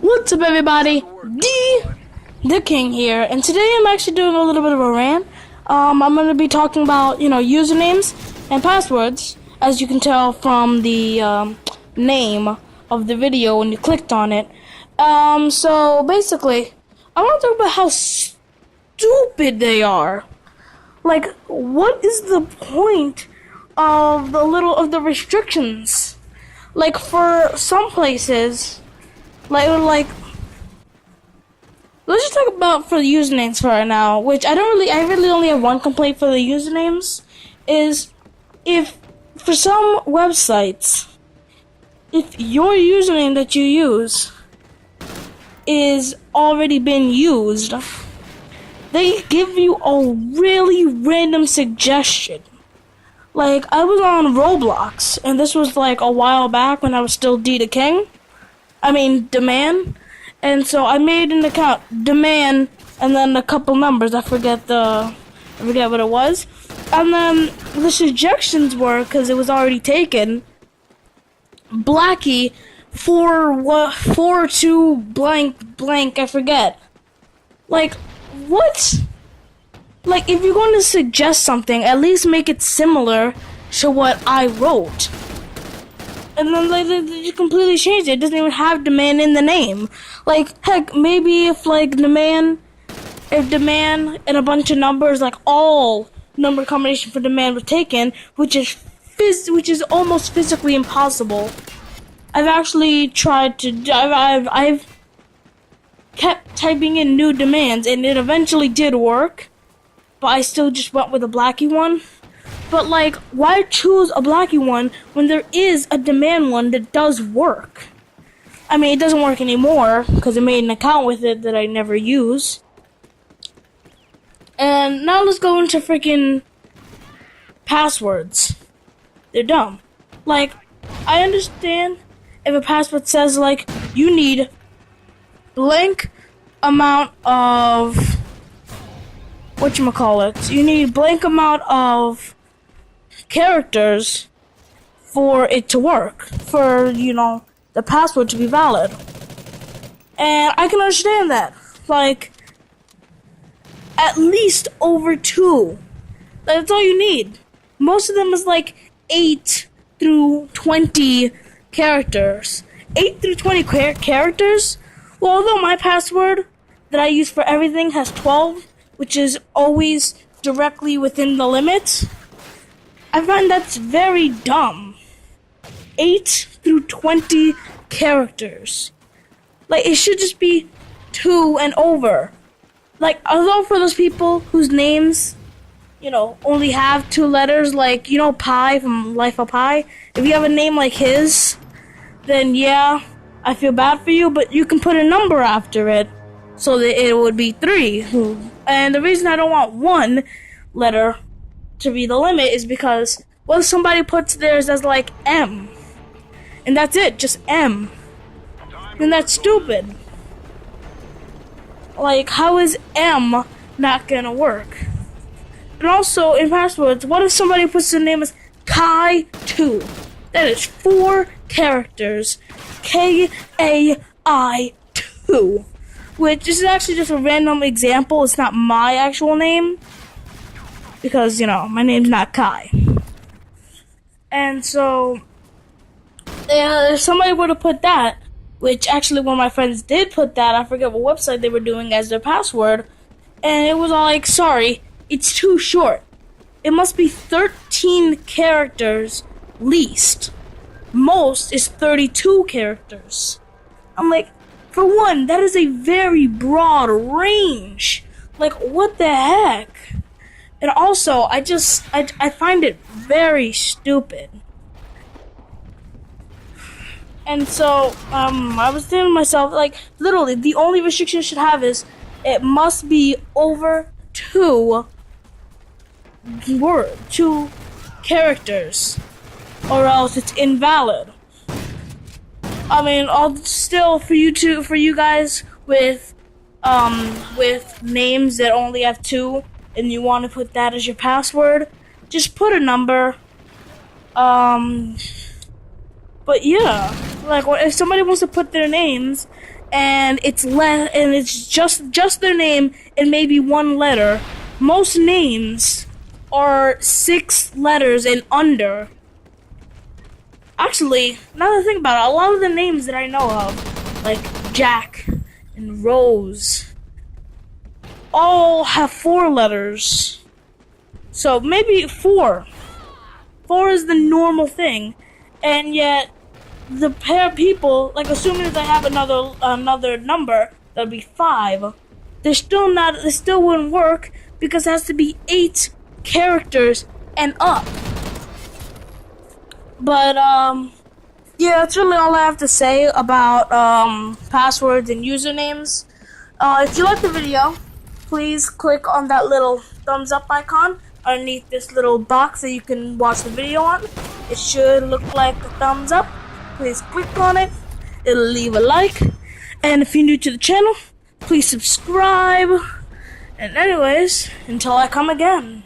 What's up, everybody? The King here, and today I'm actually doing a little bit of a rant. I'm going to be talking about, usernames and passwords, as you can tell from the name of the video when you clicked on it. So basically, I want to talk about how stupid they are. Like, what is the point of the restrictions? Like, for some places, like, let's just talk about for the usernames for right now, which I really only have one complaint for the usernames, is if, for some websites, if your username that you use is already been used, they give you a really random suggestion. Like, I was on Roblox, and this was like a while back when I was still Demand. And so I made an account, Demand, and then a couple numbers. I forget what it was. And then the suggestions were, because it was already taken, Blackie 42 blank, I forget. Like, what? Like, if you're going to suggest something, at least make it similar to what I wrote. And then they completely changed it. It doesn't even have Demand in the name. Like, heck, maybe if Demand and a bunch of numbers, like all number combination for Demand was taken, which is almost physically impossible. I've actually tried to. I've kept typing in new demands, and it eventually did work. But I still just went with a Blackie one. But, like, why choose a Blackie one when there is a Demand one that does work? I mean, it doesn't work anymore, because I made an account with it that I never use. And now let's go into freaking passwords. They're dumb. Like, I understand if a password says, like, you need blank amount of... You need blank amount of characters for it to work, for, the password to be valid. And I can understand that. Like, at least over 2. That's all you need. Most of them is like 8 through 20 characters. 8 through 20 characters? Well, although my password that I use for everything has 12, which is always directly within the limit, I find that's very dumb. 8 through 20 characters. Like, it should just be 2 and over. Like, although for those people whose names, only have 2 letters, like, Pi from Life of Pi, if you have a name like his, then yeah, I feel bad for you, but you can put a number after it, so that it would be 3. And the reason I don't want 1 letter to be the limit is because, well, somebody puts theirs as like M, and that's it, just M, then that's stupid. Like, how is M not gonna work? And also, in passwords, what if somebody puts their name as Kai2? That is 4 characters, Kai2, which is actually just a random example. It's not my actual name, because, my name's not Kai. And so, if somebody were to put that, which actually one of my friends did put that, I forget what website they were doing as their password, and it was all like, sorry, it's too short. It must be 13 characters least. Most is 32 characters. I'm like, for one, that is a very broad range. Like, what the heck? And also, I find it very stupid. And so, I was thinking to myself, like, literally, the only restriction it should have is it must be over 2 characters, or else it's invalid. I mean, still for you guys with names that only have 2, and you want to put that as your password, just put a number. But yeah. Like, if somebody wants to put their names, and it's just their name and maybe one letter. Most names are 6 letters and under. Actually, now that I think about it, a lot of the names that I know of, like Jack and Rose, all have 4 letters. So maybe 4. 4 is the normal thing, and yet the pair of people, like assuming that they have another number, that'd be 5. They still wouldn't work because it has to be 8 characters and up. But yeah, that's really all I have to say about passwords and usernames. If you like the video, please click on that little thumbs up icon underneath this little box that you can watch the video on. It should look like a thumbs up. Please click on it. It'll leave a like. And if you're new to the channel, please subscribe. And anyways, until I come again.